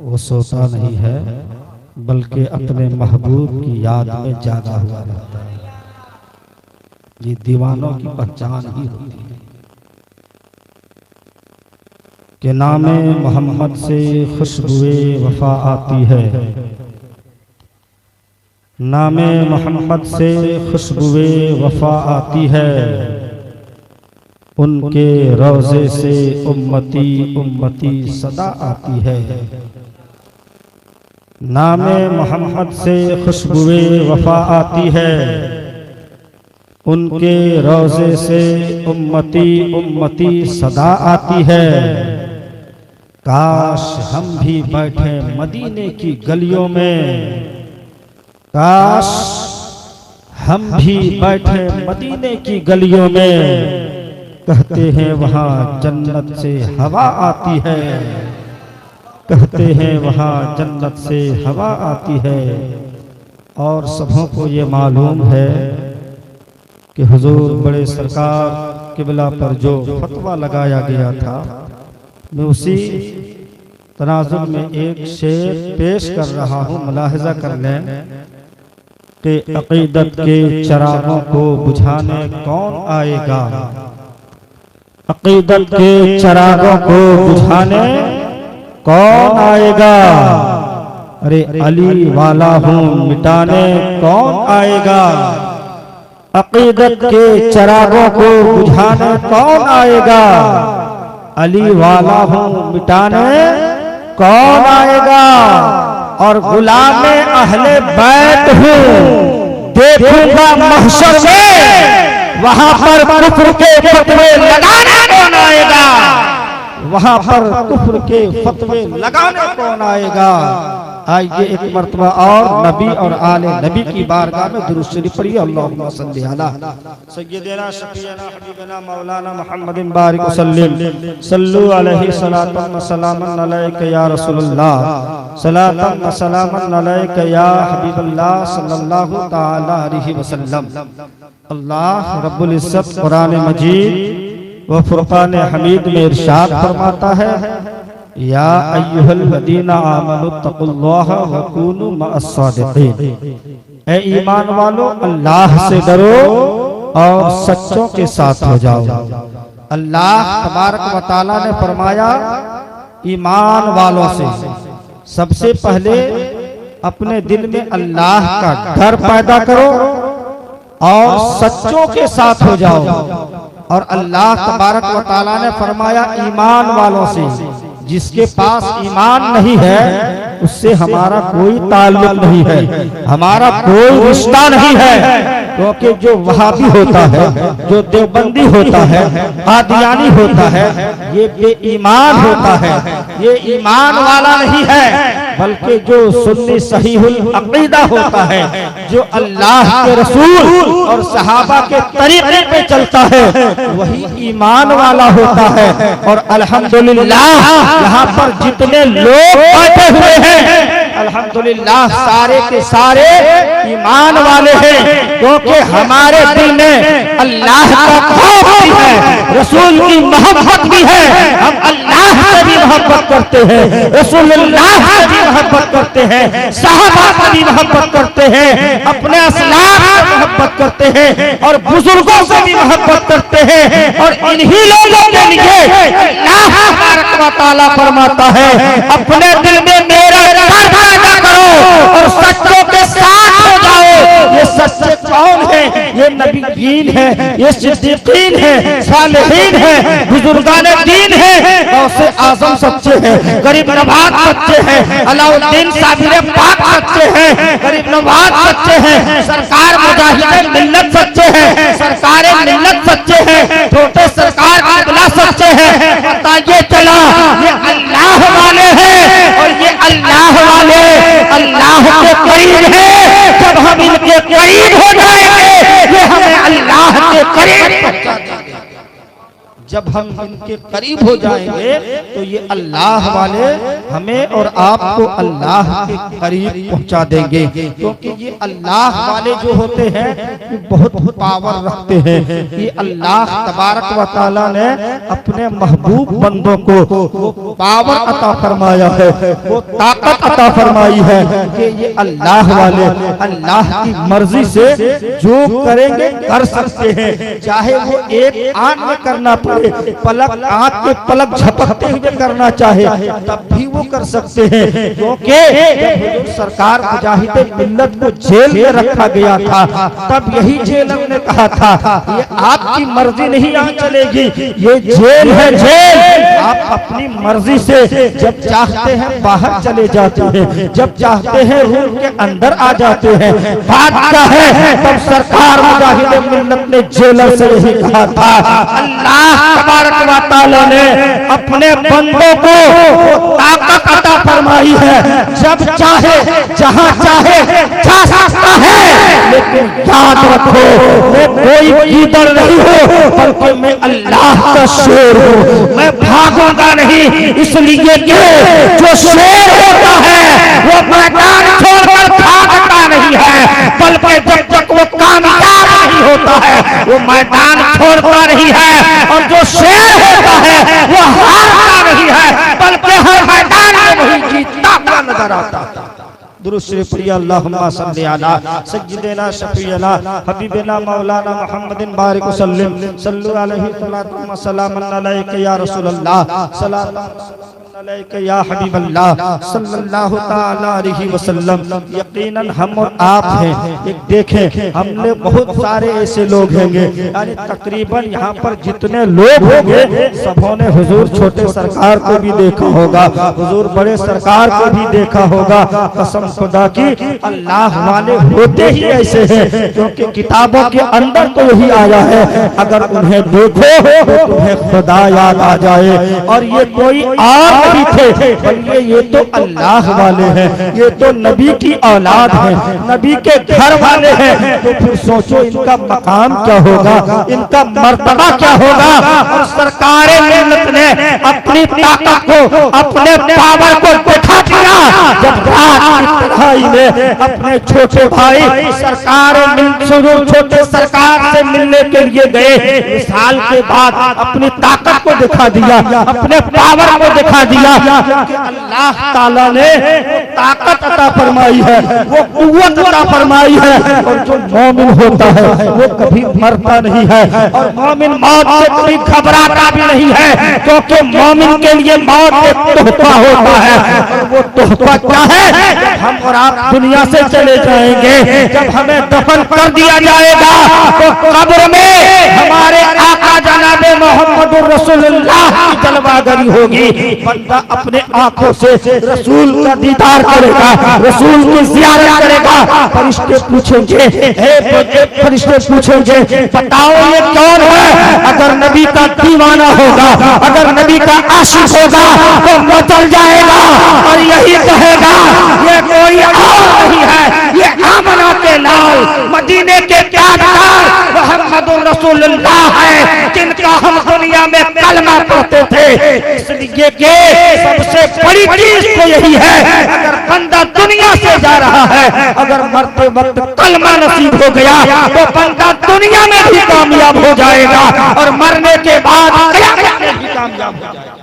वो सोता नहीं है बल्कि अपने महबूब की याद में जागा हुआ रहता है। ये दीवानों की पहचान ही होती है कि नामे मोहम्मद से खुशबुए वफा आती है, नामे मोहम्मद से खुशबुए वफा आती है, उनके रोज़े से उम्मती उम्मती सदा आती है। नामे मोहम्मद से खुशबुए वफा आती है, उनके रोज़े से उम्मती उम्मती सदा आती है। काश हम भी बैठे मदीने की गलियों में, काश हम भी बैठे मदीने की गलियों में, कहते हैं वहाँ जन्नत से हवा आती है, कहते हैं वहाँ जन्नत से हवा आती है। और सबों को ये मालूम है कि हुजूर बड़े सरकार किबला पर जो फतवा लगाया गया था, मैं उसी तनाजुर में एक शेर पेश कर रहा हूँ, मुलाहिजा कर लें कि अक़ीदत के चरागों को बुझाने कौन आएगा, अक़ीदत के चरागों को बुझाने कौन आएगा। अरे अली वाला हूँ मिटाने कौन आएगा, अक़ीदत के चरागों को बुझाने कौन आएगा। अली वाला हूँ मिटाने कौन आएगा। और गुलामे अहले बैत हूँ, देखूंगा महशर में, वहां पर कुफ्र के फतवे लगाने कौन आएगा, वहां पर कुफ्र के फतवे लगाने कौन आएगा। आइए एक मर्तबा और नबी और आले नबी की बारगाह में दुरूद शरीफ पढ़िए। अल्लाहुम्मा सल्ली अला सय्यिदना शफीना हबीबना मौलाना मुहम्मदिन बारिक वसल्लिम सल्लु अलैहि सलातन व सलामन अलैका या रसूलल्लाह, सलातन व सलामन अलैका या हबीबल्लाह सल्लल्लाहु तआला अलैहि वसल्लम। अल्लाह रब्बुल इज्जत कुरान मजीद व फुरकान हमीद में इरशाद फरमाता है, या अय्युहल्लज़ीना आमनु तक़ुल्लाह व कूनू मअस-सादिक़ीन। ए ईमान वालो, अल्लाह से डरो और सच्चों के साथ हो जाओ। अल्लाह तबारक व तआला ने फरमाया ईमान वालों से सबसे पहले अपने दिल में अल्लाह का डर पैदा करो और सच्चों के साथ हो जाओ। और अल्लाह तबारक व तआला ने फरमाया ईमान वालों से, जिसके पास ईमान नहीं है उससे हमारा कोई ताल्लुक नहीं है, हमारा कोई रिश्ता नहीं है। क्योंकि जो वहाबी होता है, जो देवबंदी होता है, कादियानी होता है, ये बेईमान होता है, ये ईमान वाला नहीं है। बल्कि जो सुन्नी सहीहुल अक़ीदा होता है, जो अल्लाह के रसूल और सहाबा के तरीके पे चलता है, वही ईमान वाला होता है। और अल्हम्दुलिल्लाह यहाँ पर जितने लोग बैठे हुए हैं, अल्हम्दुलिल्लाह सारे के सारे ईमान वाले हैं। क्योंकि हमारे दिल में अल्लाह का खौफ भी है, रसूल की मोहब्बत भी है। हम अल्लाह से भी मोहब्बत करते हैं, रसूलुल्लाह से भी मोहब्बत करते हैं, सहाबा से भी मोहब्बत करते हैं, अपने असलाफ से मोहब्बत करते हैं और बुजुर्गों से भी मोहब्बत करते हैं। और इन्हीं लोगों के लिए अल्लाह तबारक व तआला फरमाता है, अपने दिल में मेरा डर पैदा करो और सच्चों के साथ हो जाओ। ये सच्चे कौन है? ये नबीयीन है, ये सिद्दीकीन है, सालिहीन है, बुजुर्गाने दीन है। गौसे आजम सच्चे हैं, गरीब नवाज सच्चे हैं, अलाउद्दीन साबिर पाक सच्चे हैं, गरीब नवाज सच्चे हैं, सरकार मुजाहिद मिल्लत सच्चे हैं, सरकार मिल्लत सच्चे हैं, छोटे सरकार किबला सच्चे हैं। बताइए चला, ये अल्लाह वाले हैं और ये अल्लाह वाले अल्लाह के करीब है। जब हम इनके करीब हो जाएंगे, ये हमें अल्लाह के करीब पहुंचा देंगे। जब हम इनके करीब हो जाएंगे तो ये अल्लाह वाले हमें और आपको अल्लाह के करीब पहुंचा देंगे, क्योंकि ये अल्लाह वाले जो होते हैं ये बहुत पावर रखते हैं। ये अल्लाह तबारक व तआला ने अपने महबूब बंदों को वो पावर अता फरमाया है, वो ताकत अता फरमाई है कि ये अल्लाह वाले अल्लाह की मर्जी से जो करेंगे कर सकते हैं, चाहे वो एक आंख में करना पड़े, पलक आंख के पलक झपकते हुए करना चाहे तब भी वो कर सकते हैं। क्योंकि जब सरकार मुजाहिदे मिल्लत को जेल में रखा गया था तब यही जेलर ने कहा था ये आपकी मर्जी नहीं यहाँ चलेगी, ये जेल है जेल, आप अपनी मर्जी से जब चाहते हैं बाहर चले जाते हैं, जब चाहते हैं रूम के अंदर आ जाते हैं। बात क्या है, तब सरकार मुजाहिदे मिल्लत ने जेलर से यही कहा था। अल्लाह तबारक व तआला ने अपने बंदों को ताकत अता फरमाई है, जब चाहे जहां चाहे जा सकता है, लेकिन याद रखो मैं कोई कीदड़ नहीं हूँ, बल्कि मैं अल्लाह का शेर हूँ। मैं भागूंगा नहीं, इसलिए कि जो शेर होता है वो मैदान छोड़कर भागता नहीं है, बल्कि जब तक वो कामयाब नहीं होता है वो मैदान छोड़ता नहीं है, और जो शेर होता है वो हारता नहीं है, बल्कि हर मैदान में वही जीतता हुआ नजर आता है। दुरूद शरीफ पढ़िए, अल्लाहुम्मा सल्ली अला सय्यिदिना शफीअना हबीबना मौलाना मुहम्मदिन बारिक वसल्लम सल्लु अलैहि व सल्लम अलैका या रसूल अल्लाह सल्लल्लाहु अलैका या हबीब अल्लाह सल्लल्लाहु तआला अलैहि वसल्लम। यकीनन हम और आप हैं, एक देखें हमने बहुत सारे ऐसे लोग होंगे, यानी तकरीबन यहाँ पर जितने लोग होंगे सबों ने हुजूर छोटे सरकार को भी देखा होगा, हुजूर बड़े सरकार को भी देखा होगा। कसम खुदा की अल्लाह वाले होते ही ऐसे हैं, क्योंकि किताबों के अंदर तो यही आया है अगर उन्हें देखो तो तुम्हें खुदा याद आ जाए। और ये कोई और नहीं थे, बल्कि ये तो अल्लाह वाले हैं, ये तो नबी की औलाद है, नबी के घर वाले हैं। तो फिर सोचो इनका मकाम क्या होगा, इनका मर्तबा क्या होगा। और सरकार मिल्लत ने अपनी ताकत को, अपने पावर को दिखा दिया जब में अपने छोटे भाई सरकार छोटे सरकार से मिलने के लिए गए, साल के बाद अपनी ताकत को दिखा दिया, अपने पावर को दिखा दिया। अल्लाह ताला ने ताकत अता फरमाई है, वो कुव्वत अता फरमाई है। और जो मोमिन होता है वो कभी मरता नहीं है, और मोमिन मौत से कभी घबराता भी नहीं है, क्योंकि मोमिन के लिए मौत एक तोहफा होता है। और वो तोहफा क्या है, हम और आप दुनिया से चले जाएंगे, जब हमें दफन कर दिया जाएगा तो कब्र में हमारे आका जनाबे मोहम्मद रसूलुल्लाह की जलवागरी होगी। बंदा अपने आंखों से रसूल का दीदार करेगा, रसूल की ज़ियारत करेगा। फरिश्ते पूछेंगे, फरिश्ते पूछेंगे बताओ ये कौन है। अगर नबी का दीवाना होगा, अगर नबी का आशिक होगा तो वो चल जाएगा और यही कहेगा ये कोई और नहीं है, ये आमना के लाल मदीने के ताजदार मोहम्मदुर रसूलुल्लाह है, जिनका हम दुनिया में कलमा पढ़ते थे। इसलिए कि सबसे बड़ी चीज तो यही है, अगर बंदा दुनिया से जा रहा है, अगर मरते वक्त कलमा नसीब हो गया तो बंदा दुनिया में भी कामयाब हो जाएगा और मरने के बाद क़यामत में भी कामयाब हो जाएगा।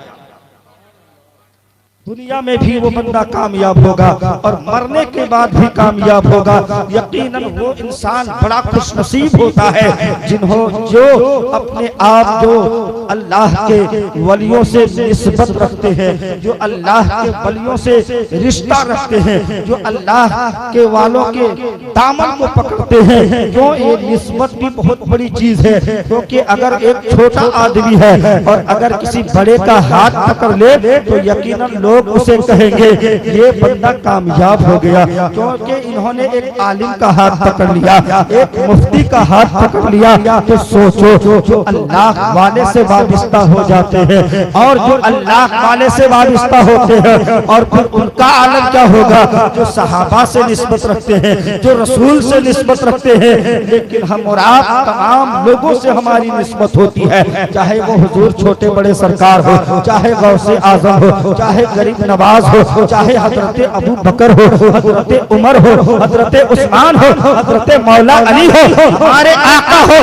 दुनिया में भी वो बंदा कामयाब होगा और मरने के बाद भी कामयाब होगा। यकीनन वो इंसान बड़ा खुशनसीब होता है जो अपने आप जो अल्लाह के वलियों से निस्बत रखते हैं, जो अल्लाह के वलियों से रिश्ता रखते हैं, जो अल्लाह के वालों के दामन को पकड़ते हैं। क्यों, ये निस्बत भी बहुत बड़ी चीज है, क्योंकि अगर एक छोटा आदमी है और अगर किसी बड़े का हाथ पकड़ ले तो यकीनन लोग उसे कहेंगे ये बंदा कामयाब हो गया, क्योंकि इन्होंने एक आलिम का हाथ पकड़ लिया, एक मुफ्ती का हाथ पकड़ लिया। तो सोचो जो अल्लाह वाले से वाबिस्ता हो जाते हैं और जो अल्लाह वाले से वाबिस्ता होते हैं, और फिर उनका आलम क्या होगा जो सहाबा से निस्बत रखते हैं, जो रसूल से निस्बत रखते हैं। लेकिन हम और आप तमाम लोगों से हमारी निस्बत होती है, चाहे वो हुजूर छोटे बड़े सरकार हो, चाहे गौसे आजम हो, चाहे गरीब नवाज हो, चाहे हजरत अबू बकर हो, हजरत उमर हो, हजरत उस्मान हो, हजरत मौला अली हो, हमारे आका हो,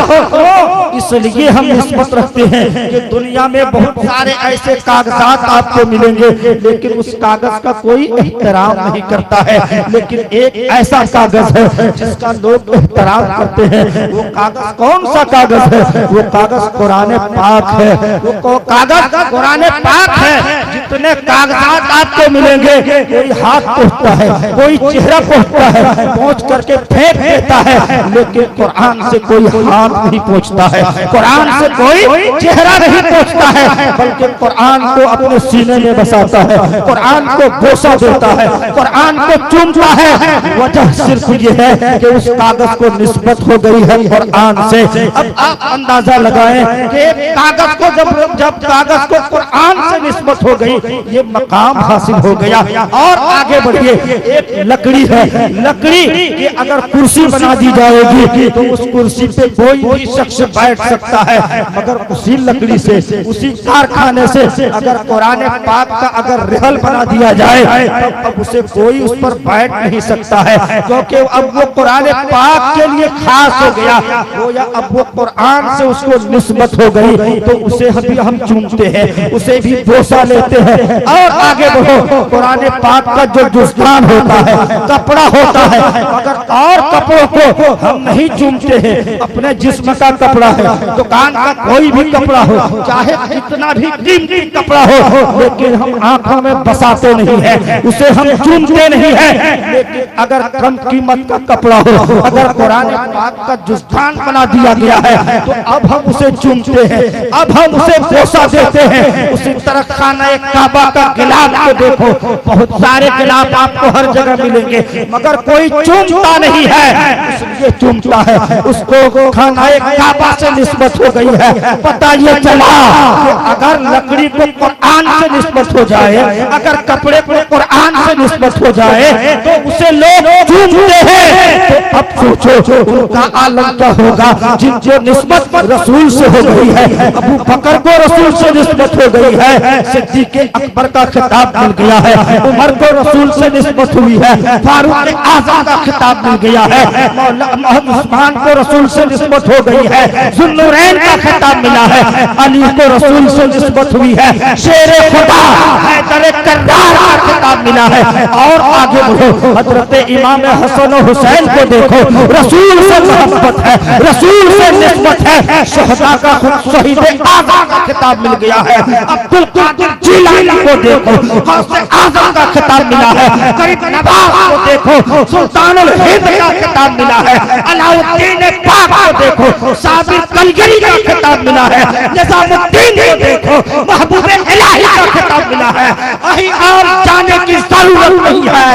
इसलिए हम निस्बत रखते हैं कि दुनिया में बहुत सारे ऐसे कागजात आपको मिलेंगे, लेकिन उस कागज का कोई एहतराम नहीं करता है। लेकिन एक ऐसा कागज है जिसका लोग एहतराम करते हैं। वो कागज कौन सा कागज है? वो कागज कुरान पाक है। वो कागज कुरान पाक है। जितने कागजात आपको मिलेंगे, कोई हाथ पहुंचता है, कोई चेहरा पहुंचता है, पहुंच करके फेंक देता है, लेकिन कुरान से कोई हाथ नहीं पहुंचता है, कुरान से कोई चेहरा नहीं पहुंचता है, बल्कि कुरान को अपने सीने में बसाता है, कुरान को बोसा देता है, कुरान को चूमता है। वजह सिर्फ ये है कि उस कागज को निस्बत हो गई है कुरान से। अब आप अंदाजा लगाएं कि कागज को जब कागज को कुरान से निस्बत हो गई, ये मकाम हासिल हो गया। और आगे बढ़िए, एक लकड़ी है, लकड़ी की अगर कुर्सी बना दी जाएगी तो उस कुर्सी पे कोई भी शख्स बैठ सकता है, मगर उसी लकड़ी से, उसी कारखाने से अगर कुरान पाक का अगर रेहल बना दिया जाए तो अब उसे कोई उस पर बैठ नहीं सकता है, क्योंकि अब वो कुरान पाक के लिए खास हो गया। वो या अब वो कुरान से उसको निस्बत हो गई, तो उसे हम चूमते हैं, उसे भी बोसा लेते हैं। और आगे बढ़ो, कुरान पाक का जो जुस्तान होता है, कपड़ा होता है, मगर और कपड़ों को हम नहीं चूमते हैं। अपने जिस्म का कपड़ा है, दुकान का कोई भी कपड़ा हो, चाहे कितना भी कीमती कपड़ा हो, लेकिन हम आंखों में बसाते नहीं है, उसे हम चूमते नहीं है। लेकिन अगर कम कीमत का कपड़ा हो, अगर कुरान पाक का जुस्तान बना दिया गया है, तो अब हम उसे चूमते हैं, अब हम उसे बोसा देते हैं। उसी तरह खाना काबा का गिलाफ को देखो, बहुत सारे गिलाफ आपको हर जगह मिलेंगे, मगर कोई चूमता नहीं है, इसलिए चूमता है। उसको खाना काबा से निस्बत हो गई है। पता ये चला कि अगर लकड़ी को कुरान से निस्बत हो जाए, अगर कपड़े को कुरान से निस्बत हो जाए, तो उसे लोग चूमते हैं। तो अब सोचो उनका आलम क्या होगा जिनसे निस्बत रसूल से हो गई है। अबू बकर को रसूल से निस्बत हो गई है, सिद्दीक़ अकबर का खिताब मिल गया है, उमर को रसूल से निस्बत हुई है, फारूक आज़म का खिताब मिल गया है, मौला उस्मान को रसूल से निस्बत हो गई है, ज़ुन्नुरैन का खिताब मिला है, अली को रसूल से निस्बत हुई है, शेरे खुदा हैदर कर्रार का खिताब मिला है। और आगे बढ़ो, हजरत इमाम हसन और हुसैन को देखो, रसूल से मोहब्बत है, रसूल से निस्बत है। शहदा का शहीद आज़म का खिताब मिल गया है। अब्दुल कादिर जिलानी को देखो, गौसे आज़म का खिताब मिला है। गरीब नवाज को देखो, सुल्तानुल हिंद का खिताब मिला है। अलाउद्दीन पाक को देखो, साबिर कलगरी का खिताब मिला है। निजामुद्दीन को देखो, महबूब इलाही का खिताब मिला है। अही आम जाने की जरूरत नहीं है।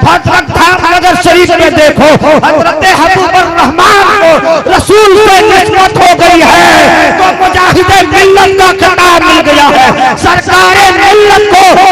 हजरत धामनगर शरीफ में देखो, हजरत हबीबुर रहमान को रसूल से निस्बत हो गई है, तो मुजाहिदे मिल्लत का खिताब मिल गया है। सरकारे मिल्लत को